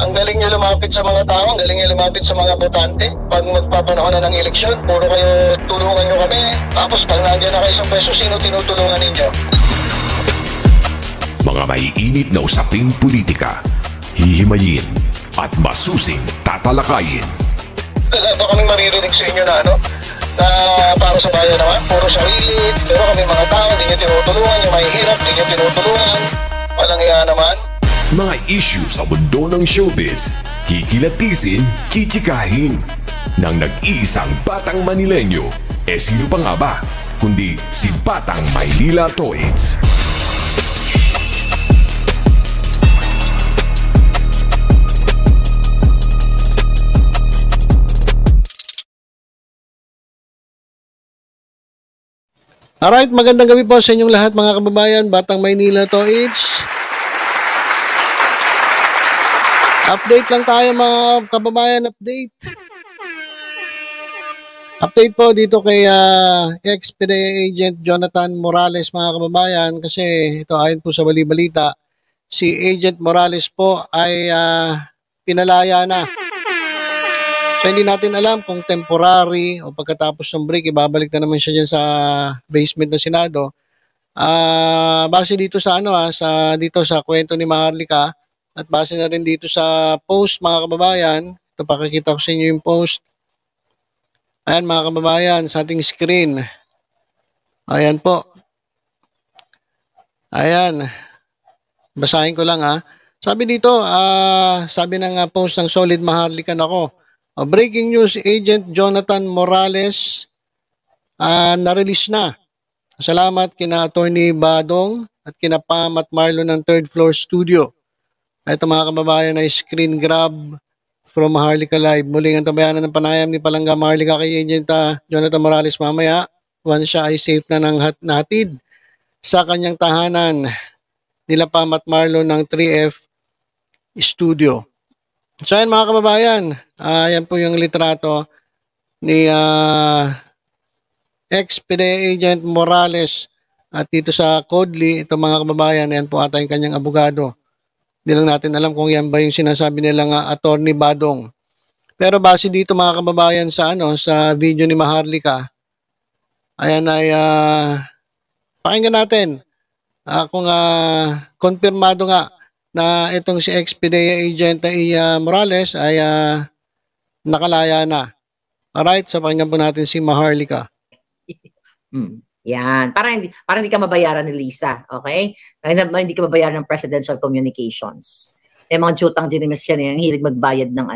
Ang galing nyo lumapit sa mga tao, ang galing nyo lumapit sa mga botante. Pag magpapanahon na ng eleksyon, puro kayo tulungan nyo kami. Tapos pag nandiyan na kayo sa pwesto, sino tinutulungan ninyo? Mga maiinit na usaping politika, hihimayin at masusing tatalakayin. Wala ba kaming maririnig sa inyo na na para sa bayan naman, puro sarili, pero kami mga tao, hindi nyo tinutulungan, yung mahihirap, hindi nyo tinutulungan. Walang iya naman. Mga issue sa mundo ng showbiz, kikilatisin, chichikahin. Nang nag-iisang Batang Manileño, sino pa nga ba? Kundi si Batang Maynila Toits. Alright, magandang gabi po sa inyong lahat mga kababayan, Batang Maynila Toits. Update lang tayo mga kababayan, update. Update po dito kay ex-PDEA agent Jonathan Morales mga kababayan, kasi ito ayon po sa bali-balita, si Agent Morales po ay pinalaya na. So hindi natin alam kung temporary o pagkatapos ng break ibabalik na naman siya dyan sa basement ng Senado. Base dito sa dito sa kwento ni Maharlika at base na rin dito sa post mga kababayan. Ito pakikita ko sa inyo yung post. Ayan mga kababayan sa ating screen. Ayan po. Ayan. Basahin ko lang Sabi dito, sabi ng post ng Solid Maharlika ako. Breaking news, Agent Jonathan Morales na-release na. Salamat kina Attorney Badong at kina Pam at Marlon ng Third Floor Studio. Ito mga kababayan ay screen grab from Maharlika Live. Muling ang tabayanan ng panayam ni Palangga Maharlika kay Agent Jonathan Morales mamaya. Once siya ay safe na ng nahatid sa kanyang tahanan nila Pam at Marlon ng 3F Studio. So ayan mga kababayan, yan po yung litrato ni ex-PDEA agent Morales at dito sa Codley, ito mga kababayan, yan po ata yung kanyang abogado. Hindi lang natin alam kung yan ba yung sinasabi nilang Attorney Badong. Pero base dito mga kababayan sa sa video ni Maharlika, ayan ay pakinggan natin kung konfirmado nga na itong si ex-PDEA agent Morales ay nakalaya na. Alright, so pakinggan po natin si Maharlika. Yan, para hindi ka mabayaran ni Lisa, okay? Hindi ka mabayaran ng Presidential Communications. Yung mga chutang dinimis yan, yung hilig magbayad ng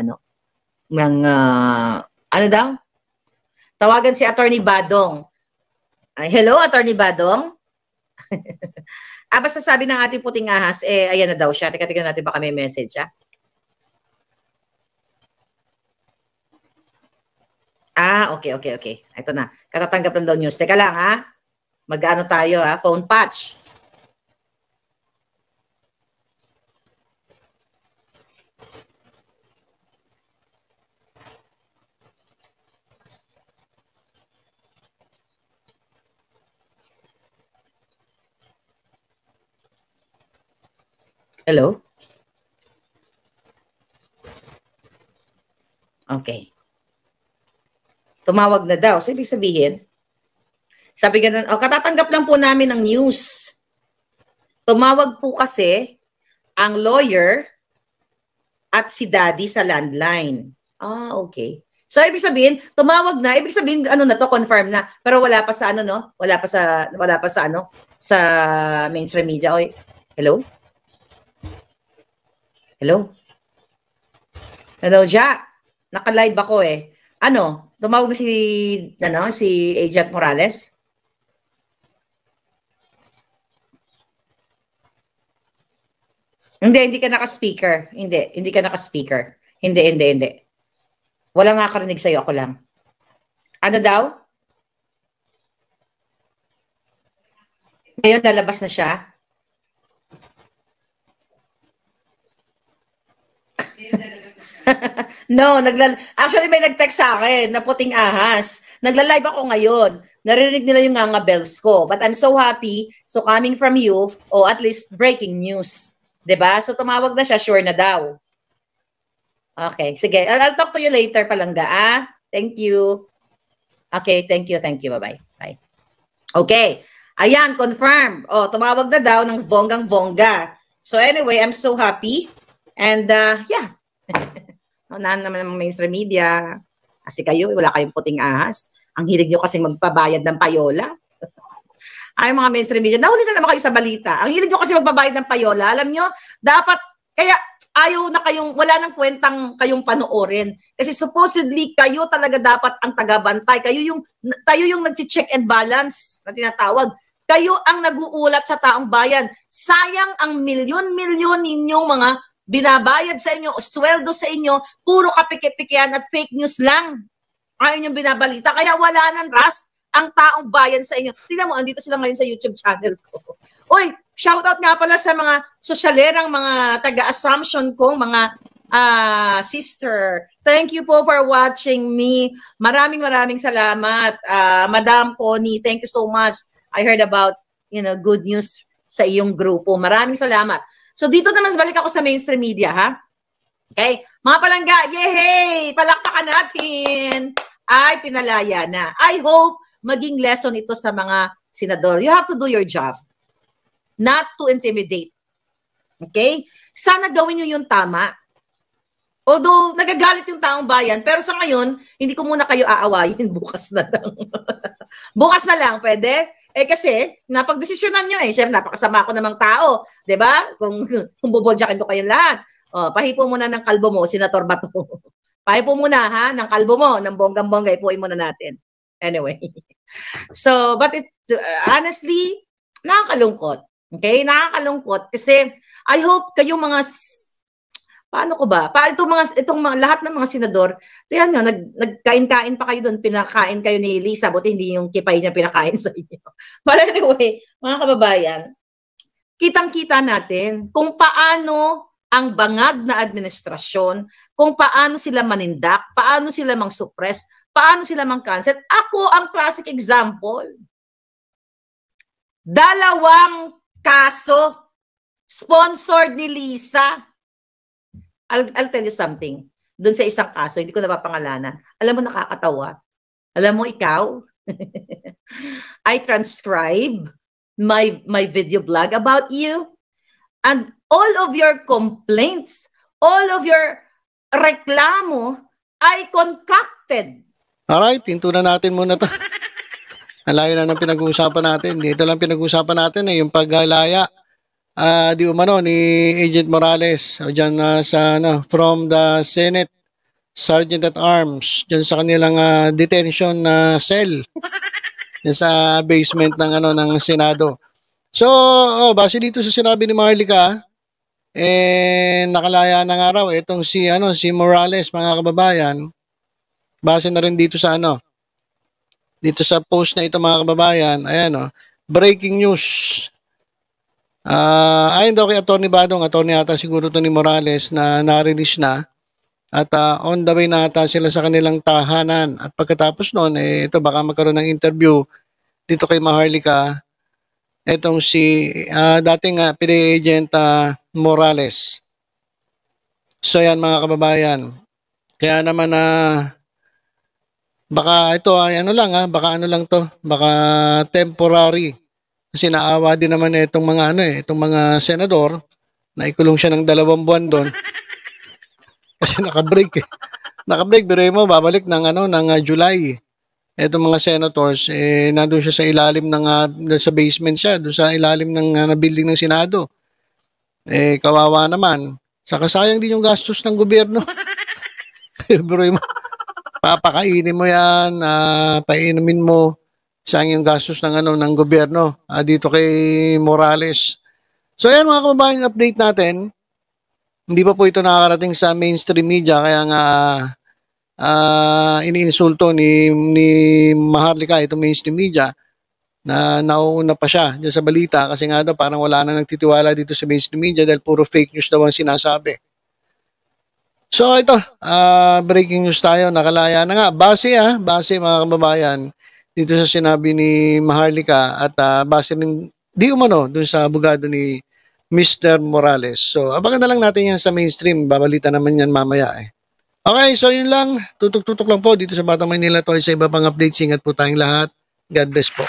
daw? Tawagan si Attorney Badong. Hello, Attorney Badong? Basta sabi ng ating puting ahas, ayan na daw siya. Teka natin baka may message, Okay. Ito na. Katatanggap lang daw news. Teka lang, Mag-ano tayo, phone patch. Hello? Okay. Tumawag na daw. So, ibig sabihin, sabi ganun, katatanggap lang po namin ng news. Tumawag po kasi ang lawyer at si daddy sa landline. Okay. So, ibig sabihin, tumawag na. Ibig sabihin, confirm na. Pero wala pa sa wala pa sa mainstream media. Oy, hello? Hello, Ja. Naka-live ako tumawag na si Agent Morales? Hindi ka naka-speaker. Hindi ka naka-speaker. Hindi. Wala nga karinig sa'yo, ako lang. Ano daw? Ngayon, lalabas na siya. No, actually may nag-text sa akin na puting ahas. Nagla-live ako ngayon. Narinig nila yung nga bells ko. But I'm so happy. So coming from you, at least breaking news. 'Di ba? So tumawag na siya, sure na daw. Okay, sige. I'll talk to you later, Palangga. Thank you. Okay, thank you. Bye-bye. Bye. Okay. Ayan, confirm. Tumawag na daw ng bonggang-bongga. So anyway, I'm so happy. And yeah. Unahan naman ng mainstream media. Kasi kayo, wala kayong puting ahas. Ang hilig nyo kasi magpabayad ng payola. Ay, mga mainstream media, nahuli na naman kayo sa balita. Ang hilig nyo kasi magbabayad ng payola. Alam nyo, dapat, kaya ayaw na kayong, wala nang kwentang kayong panoorin. Kasi supposedly, kayo talaga dapat ang tagabantay. Tayo yung nag-check and balance na tinatawag. Kayo ang nag-uulat sa taong bayan. Sayang ang milyon-milyon ninyong mga binabayad sa inyo, sweldo sa inyo, puro kapike-pikean at fake news lang. Ayaw yung binabalita. Kaya wala nang trust ang taong bayan sa inyo. Tingnan mo, andito sila ngayon sa YouTube channel ko. Uy, shoutout nga pala sa mga sosyalerang, mga taga-assumption ko, mga sister. Thank you po for watching me. Maraming salamat. Madam Connie, thank you so much. I heard about, good news sa iyong grupo. Maraming salamat. So dito naman, balik ako sa mainstream media, ha? Okay? Mga palangga, yehey! Palakpakan natin! Ay, pinalaya na. I hope maging lesson ito sa mga senador. You have to do your job. Not to intimidate. Okay? Sana gawin nyo yung tama. Although, nagagalit yung taong bayan, pero sa ngayon, hindi ko muna kayo aawayin. Bukas na lang. Bukas na lang, pwede? Kasi, napagdesisyonan nyo Siyempre, napakasama ako namang tao. Diba? Kung bubodyakin ko kayong lahat. Pahipo muna ng kalbo mo, Senator Bato. Pahipo muna, ha? Ng kalbo mo, ng bonggang-bongga, ipuin muna natin. Anyway. So, but honestly, nakakalungkot. Okay? Nakakalungkot. Kasi, I hope kayong mga, paano ko ba? Itong mga, lahat ng mga senador, tiyan nyo, nagkain-kain pa kayo doon, pinakain kayo ni Lisa, buti hindi yung kipay niya pinakain sa inyo. But anyway, mga kababayan, kitang-kita natin kung paano ang bangag na administrasyon, kung paano sila manindak, paano sila mang-suppress, paano sila mang-cancel. Ako ang classic example. 2 kaso sponsored ni Lisa. I'll tell you something. Doon sa isang kaso, hindi ko napapangalanan. Alam mo, nakakatawa. Alam mo, ikaw, I transcribe my video blog about you. And all of your complaints, all of your reklamo, I concocted. Alright, hinto na natin muna to. Ang layo na ng pinag-uusapan natin. Dito lang pinag-uusapan natin yung paghalaya di umano ni Agent Morales o dyan from the Senate Sergeant at Arms dyan sa kanilang detention cell dyan sa basement ng Senado. So, base dito sa sinabi ni Maharlika, nakalaya na nga raw itong si Morales, mga kababayan. Base na rin dito sa dito sa post na ito, mga kababayan. Ayan, breaking news. Ayon daw kay Atty. Badong, attorney ata siguro to ni Morales na na-release na at on the way na ata sila sa kanilang tahanan. At pagkatapos noon, ito baka magkaroon ng interview dito kay Maharlika. Itong si dating PDA agent Morales. So yan, mga kababayan. Kaya naman baka ito baka baka temporary. Kasi naawa din naman itong mga itong mga senador na ikulong siya ng 2 buwan doon. Kasi naka-break Naka-break, pero mo babalik ng July. Itong mga senators nandoon siya sa ilalim ng sa basement siya, doon sa ilalim ng building ng Senado. Kawawa naman. Saka sayang din yung gastos ng gobyerno. Pero papakainin mo yan, painumin mo, sayang yung gastos ng ng gobyerno dito kay Morales. So ayan, mga kababayan, update natin. Hindi pa po ito nakakarating sa mainstream media, kaya nga iniinsulto ni Maharlika itong mainstream media na nauuna pa siya dyan sa balita kasi nga daw parang wala na nagtitiwala dito sa mainstream media dahil puro fake news daw ang sinasabi. So ito, breaking news tayo, nakalaya na nga. Base mga kababayan dito sa sinabi ni Maharlika at base rin di umano dun sa abogado ni Mr. Morales. So abangan na lang natin yan sa mainstream, babalita naman yan mamaya Okay, so yun lang. Tutok-tutok lang po dito sa Batang Manila Toys. Sa iba pang updates, ingat po tayong lahat. God bless po.